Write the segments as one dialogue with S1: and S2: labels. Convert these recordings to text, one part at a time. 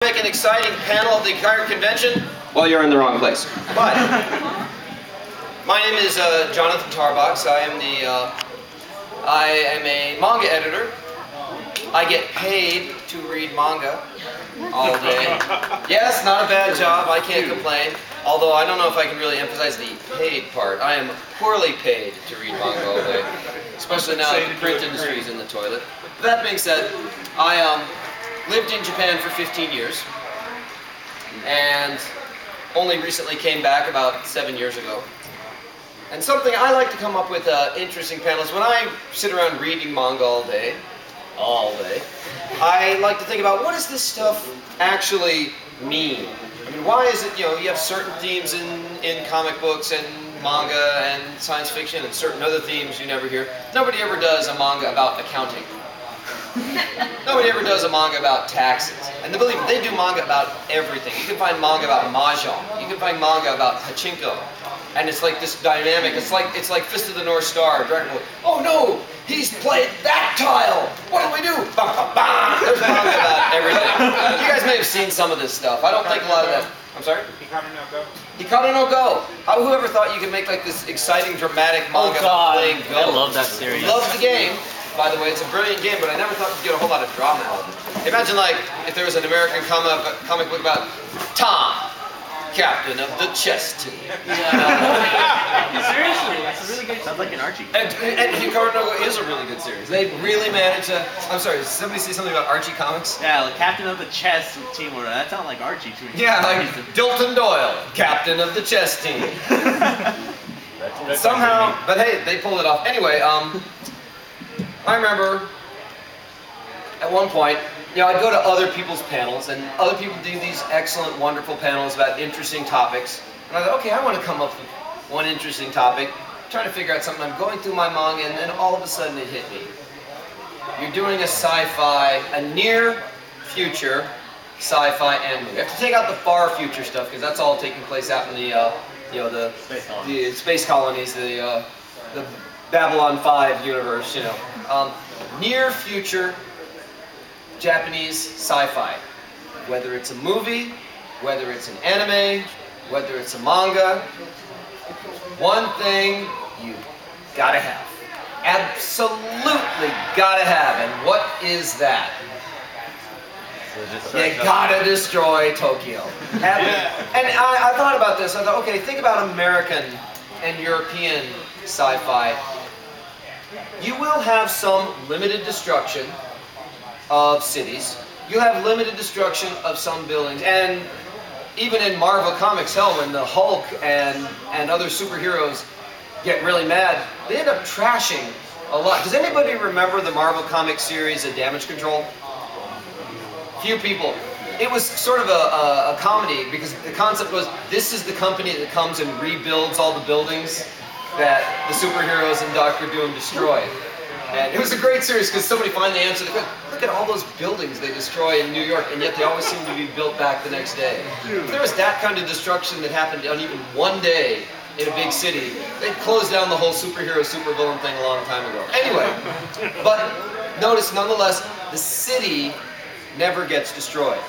S1: Make an exciting panel of the entire convention, well, you're in the wrong place. But my name is Jonathan Tarbox. I am a manga editor. I get paid to read manga all day. Yes, not a bad job. I can't complain. Although I don't know if I can really emphasize the paid part. I am poorly paid to read manga all day, especially now that the print industry is in the toilet. But that being said, I lived in Japan for 15 years, and only recently came back about 7 years ago. And something I like to come up with interesting panels. When I sit around reading manga all day, I like to think about what does this stuff actually mean? I mean, why is it, you have certain themes in comic books and manga and science fiction and certain other themes you never hear. Nobody ever does a manga about accounting. Nobody ever does a manga about taxes. And believe me, they do manga about everything. You can find manga about mahjong. You can find manga about pachinko. And it's like this dynamic. It's like Fist of the North Star. Oh no, he's played that tile. What do we do? Bah, bah, bah. There's manga about everything. You guys may have seen some of this stuff. I don't think a lot of that. I'm sorry?
S2: Hikaru no Go.
S1: Hikaru no Go. Whoever thought you could make like this exciting, dramatic manga playing Go?
S3: I love that series.
S1: Love the game. By the way, it's a brilliant game, but I never thought you'd get a whole lot of drama out of it. Imagine like if there was an American comic book about Tom, captain of the chess team.
S3: Seriously, that's a really good. Sounds like an Archie.
S1: And Hikaru no Go is a really good series. They really managed to. I'm sorry, did somebody say something about Archie comics?
S3: Yeah, like captain of the chess team. That sounds like Archie too.
S1: Yeah, like Dilton Doyle, captain of the chess team. Somehow, but hey, they pulled it off. Anyway, I remember at one point, I'd go to other people's panels, and other people do these excellent, wonderful panels about interesting topics. And I thought, okay, I want to come up with one interesting topic, trying to figure out something. I'm going through my manga, and then all of a sudden it hit me. You're doing a sci-fi, a near-future sci-fi anime. You have to take out the far future stuff, because that's all taking place out in the space colonies, the Babylon 5 universe, near future Japanese sci-fi. Whether it's a movie, whether it's an anime, whether it's a manga, one thing you gotta have. Absolutely gotta have. And what is that? You gotta destroy Tokyo. And I thought about this. I thought, okay, think about American and European sci-fi. You will have some limited destruction of cities. You have limited destruction of some buildings. And even in Marvel Comics, hell, when the Hulk and other superheroes get really mad, they end up trashing a lot. Does anybody remember the Marvel Comics series, Damage Control? Few people. It was sort of a comedy, because the concept was, this is the company that comes and rebuilds all the buildings that the superheroes and Dr. Doom destroy. And it was a great series, because somebody finally answered the question, look at all those buildings they destroy in New York, and yet they always seem to be built back the next day. If there was that kind of destruction that happened on even one day in a big city, they'd close down the whole superhero, supervillain thing a long time ago. Anyway, but notice nonetheless, the city never gets destroyed.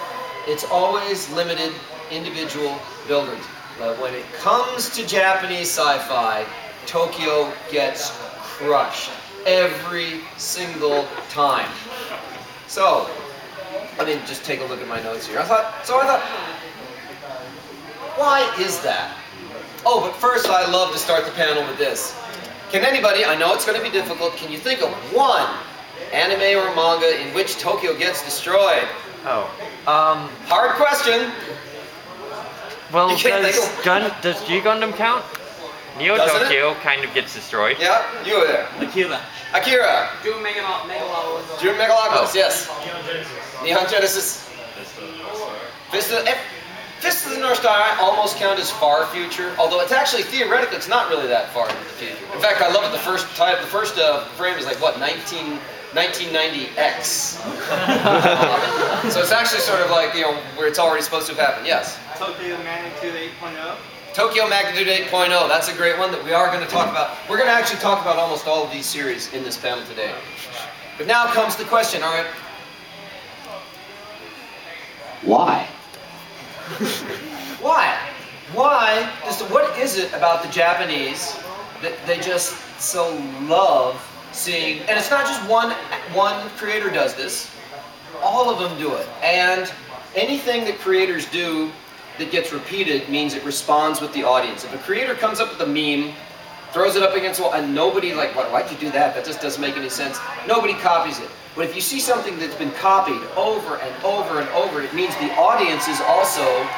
S1: It's always limited individual buildings. But when it comes to Japanese sci-fi, Tokyo gets crushed every single time. So, just take a look at my notes here. I thought, why is that? Oh, but first I love to start the panel with this. Can anybody, I know it's going to be difficult, can you think of one anime or manga in which Tokyo gets destroyed? Hard question.
S4: Well, does G Gundam count? Neo
S1: Doesn't
S4: Tokyo kind of gets destroyed.
S1: Yeah, you were there. Akira.
S5: June Megalopolis.
S1: June Megalopolis, yes. Neon Genesis. Fist of the North Star I almost count as far future, although it's actually, theoretically, it's not really that far into the future. In fact, I love it, the first frame is like, what, 1990X. So it's actually sort of like, where it's already supposed to have happened, yes.
S2: Tokyo Magnitude 8.0.
S1: Tokyo Magnitude 8.0, that's a great one that we are going to talk about. We're going to actually talk about almost all of these series in this panel today. But now comes the question, all right. Why? Why? Why? What is it about the Japanese that they just so love seeing? And it's not just one creator does this. All of them do it. And anything that creators do that gets repeated means it responds with the audience. If a creator comes up with a meme, throws it up against the wall, and nobody like, why'd you do that? That just doesn't make any sense. Nobody copies it. But if you see something that's been copied over and over and over, it means the audience is also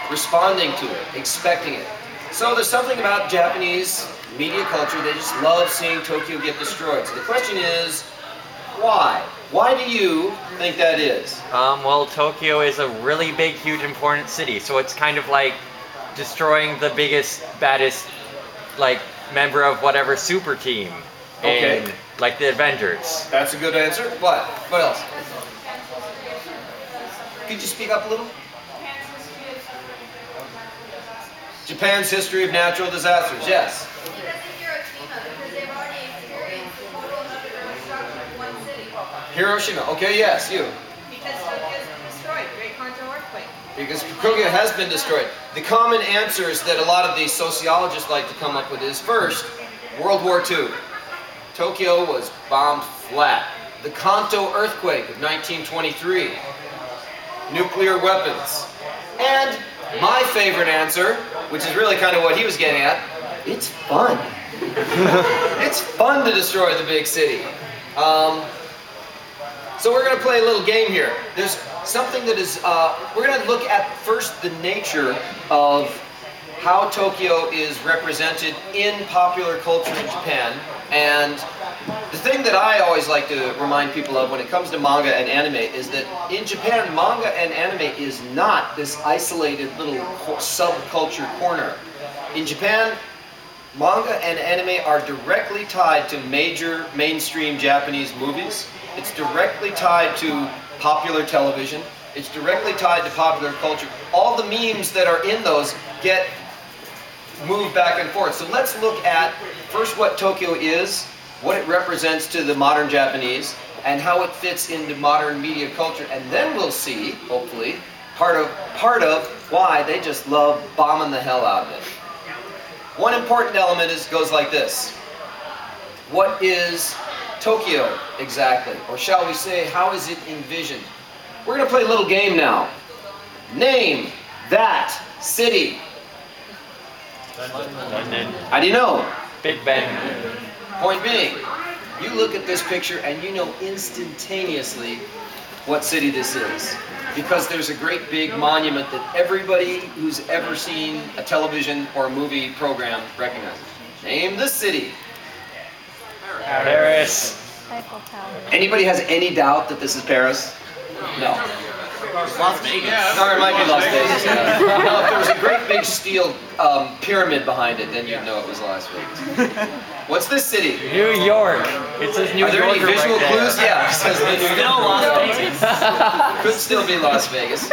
S1: responding to it, expecting it. So there's something about Japanese media culture, they just love seeing Tokyo get destroyed. So the question is, why? Why do you think that is?
S4: Well, Tokyo is a really big, huge, important city, so it's kind of like destroying the biggest, baddest, like, member of whatever super team.
S1: Okay.
S4: In, like the Avengers.
S1: That's a good answer. What? What else? Could you speak up a little? Japan's history of natural disasters. Yes.
S6: It doesn't Hiroshima because they've already experienced the total nuclear destruction of one city.
S1: Hiroshima. Okay, yes, you.
S6: Because Tokyo's been destroyed. Great Kanto earthquake.
S1: Because Tokyo has been destroyed. The common answers that a lot of these sociologists like to come up with is, first, World War II. Tokyo was bombed flat. The Kanto earthquake of 1923. Nuclear weapons. And my favorite answer, which is really kind of what he was getting at, it's fun. It's fun to destroy the big city. So we're going to play a little game here. There's something that is, we're going to look at first the nature of how Tokyo is represented in popular culture in Japan. And the thing that I always like to remind people of when it comes to manga and anime is that in Japan, manga and anime is not this isolated little subculture corner. In Japan, manga and anime are directly tied to major mainstream Japanese movies. It's directly tied to popular television. It's directly tied to popular culture. All the memes that are in those get moved back and forth. So let's look at first what Tokyo is, what it represents to the modern Japanese, and how it fits into modern media culture. And then we'll see, hopefully, part of why they just love bombing the hell out of it. One important element goes like this. What is Tokyo exactly? Or shall we say, how is it envisioned? We're going to play a little game now. Name that city.
S4: London.
S1: How do you know?
S4: Big Ben.
S1: Point being, you look at this picture and you know instantaneously what city this is. Because there's a great big monument that everybody who's ever seen a television or a movie program recognizes. Name the city.
S4: Paris.
S7: Eiffel Tower.
S1: Anybody has any doubt that this is Paris? No.
S3: Las Vegas.
S1: No, it might be Las Vegas. Yeah. No, if there was a great big steel pyramid behind it, then you'd know it was Las Vegas. What's this city?
S4: New York. It says New York.
S1: Are there any visual
S4: right
S1: clues?
S4: there.
S1: Yeah, it says the New
S3: Still
S1: York.
S3: Las Vegas.
S1: Could still be Las Vegas.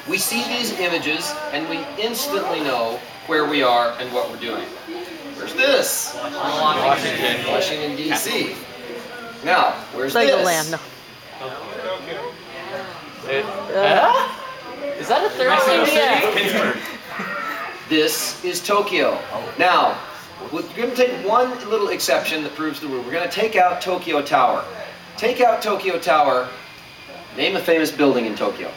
S1: We see these images and we instantly know where we are and what we're doing. Where's this?
S3: Washington.
S1: Washington, D.C. Now, where's
S7: Legoland.
S1: this?
S4: Is that a third
S3: Mexico
S4: city?
S3: City. Pittsburgh.
S1: This is Tokyo. Now, we're going to take one little exception that proves the rule. We're going to take out Tokyo Tower. Take out Tokyo Tower. Name a famous building in Tokyo.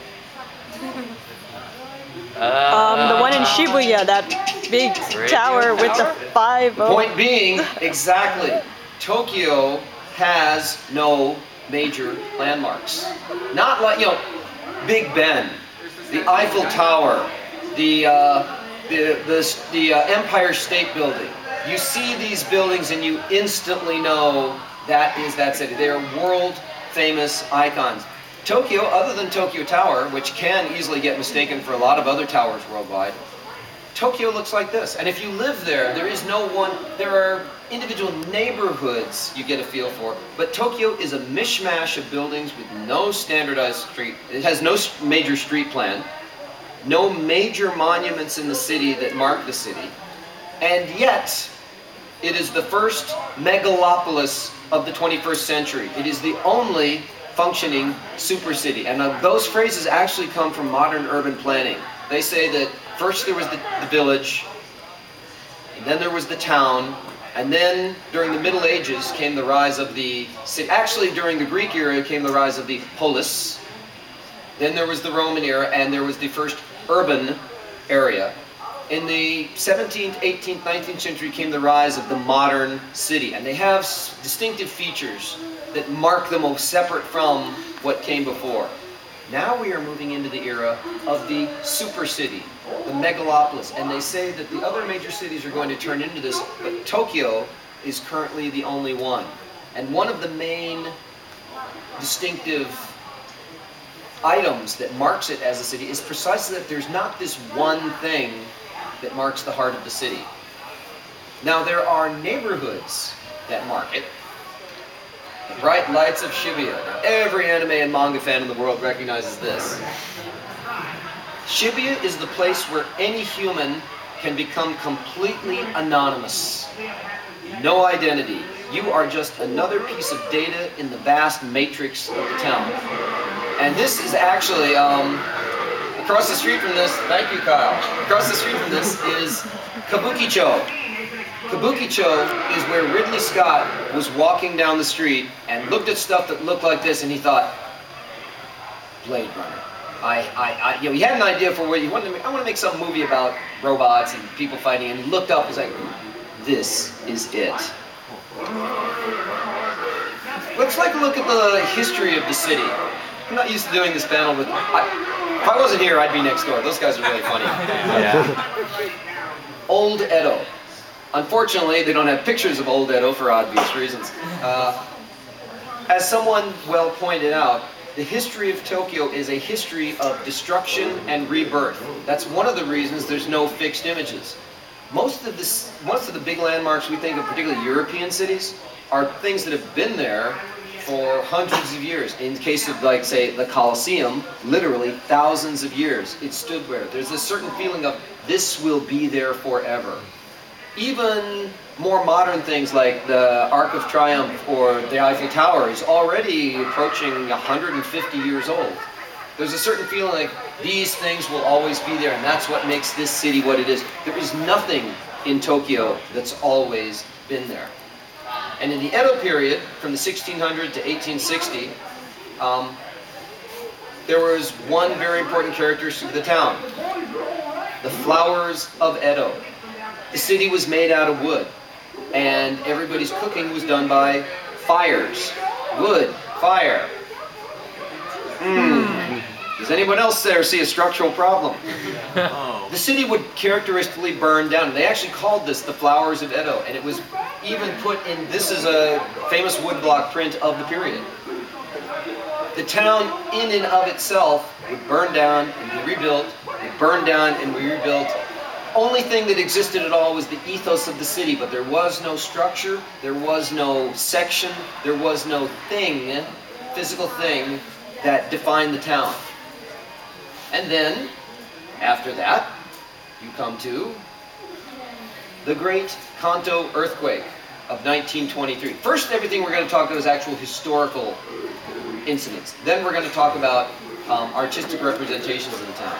S7: The one in Shibuya, that big tower with the 5.
S1: Point being, exactly, Tokyo has no major landmarks. Not like, you know, Big Ben, the Eiffel Tower, the Empire State Building. You see these buildings and you instantly know that is that city. They are world famous icons. Tokyo, other than Tokyo Tower, which can easily get mistaken for a lot of other towers worldwide, Tokyo looks like this. And if you live there, there are individual neighborhoods you get a feel for, but Tokyo is a mishmash of buildings with no standardized street. It has no major street plan, no major monuments in the city that mark the city, and yet it is the first megalopolis of the 21st century. It is the only functioning super city. And those phrases actually come from modern urban planning. They say that first there was the village, and then there was the town, and then during the Middle Ages came the rise of the city. Actually, during the Greek era came the rise of the polis. Then there was the Roman era, and there was the first urban area. In the 17th, 18th, 19th century came the rise of the modern city, and they have distinctive features that mark them separate from what came before. Now we are moving into the era of the super city, the megalopolis, and they say that the other major cities are going to turn into this, but Tokyo is currently the only one. And one of the main distinctive items that marks it as a city is precisely that there's not this one thing that marks the heart of the city. Now there are neighborhoods that mark it. The bright lights of Shibuya. Now, every anime and manga fan in the world recognizes this. Shibuya is the place where any human can become completely anonymous. No identity. You are just another piece of data in the vast matrix of the town. And this is actually, across the street from this, thank you Kyle, across the street from this is Kabukicho. Kabukicho is where Ridley Scott was walking down the street and looked at stuff that looked like this, and he thought, Blade Runner. You know, he had an idea for what he wanted to make. I want to make some movie about robots and people fighting, and he looked up and was like, this is it. Let's take a look at the history of the city. I'm not used to doing this panel, but if I wasn't here, I'd be next door. Those guys are really funny.
S4: Yeah.
S1: Old Edo. Unfortunately, they don't have pictures of Old Edo for obvious reasons. As someone well pointed out, the history of Tokyo is a history of destruction and rebirth. That's one of the reasons there's no fixed images. Most of the big landmarks we think of, particularly European cities, are things that have been there for hundreds of years. In the case of, like, say, the Colosseum, literally thousands of years. It stood there. There's a certain feeling of this will be there forever. Even more modern things like the Arc of Triumph or the Eiffel Tower is already approaching 150 years old. There's a certain feeling like these things will always be there, and that's what makes this city what it is. There is nothing in Tokyo that's always been there. And in the Edo period, from the 1600 to 1860, there was one very important characteristic of the town. The flowers of Edo. The city was made out of wood, and everybody's cooking was done by fires. Wood, fire. Does anyone else there see a structural problem? The city would characteristically burn down. They actually called this the flowers of Edo, and it was even put in, this is a famous woodblock print of the period. The town in and of itself would burn down and be rebuilt, would burn down and be rebuilt. Only thing that existed at all was the ethos of the city, but there was no structure, there was no section, there was no thing, physical thing, that defined the town. And then, after that, you come to the Great Kanto Earthquake of 1923. First, everything we're going to talk about is actual historical incidents. Then we're going to talk about artistic representations of the town.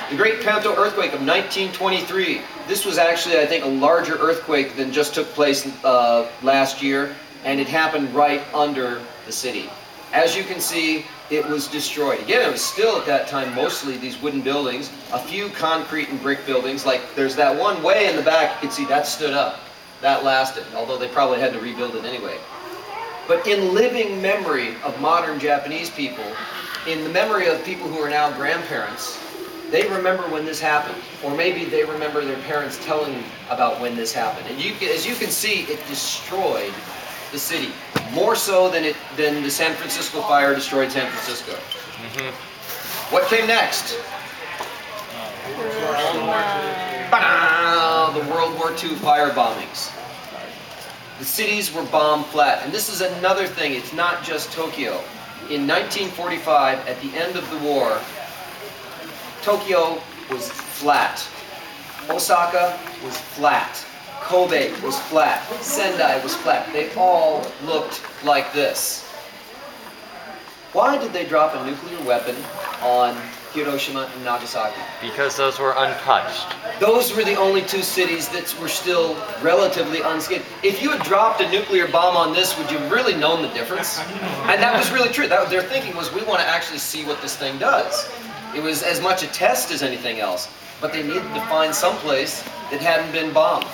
S1: The Great Kanto Earthquake of 1923. This was actually, I think, a larger earthquake than just took place last year, and it happened right under the city. As you can see, it was destroyed. Again, it was still at that time mostly these wooden buildings, a few concrete and brick buildings. Like there's that one way in the back, you can see that stood up. That lasted, although they probably had to rebuild it anyway. But in living memory of modern Japanese people, in the memory of people who are now grandparents, they remember when this happened, or maybe they remember their parents telling about when this happened. And as you can see, it destroyed the city, more so than the San Francisco fire destroyed San Francisco. What came next? The World War II fire bombings. The cities were bombed flat, and this is another thing. It's not just Tokyo. In 1945, at the end of the war, Tokyo was flat. Osaka was flat. Kobe was flat. Sendai was flat. They all looked like this. Why did they drop a nuclear weapon on Hiroshima and Nagasaki?
S4: Because those were untouched.
S1: Those were the only two cities that were still relatively unscathed. If you had dropped a nuclear bomb on this, would you have really known the difference? And that was really true. Their thinking was, we want to actually see what this thing does. It was as much a test as anything else. But they needed to find some place that hadn't been bombed.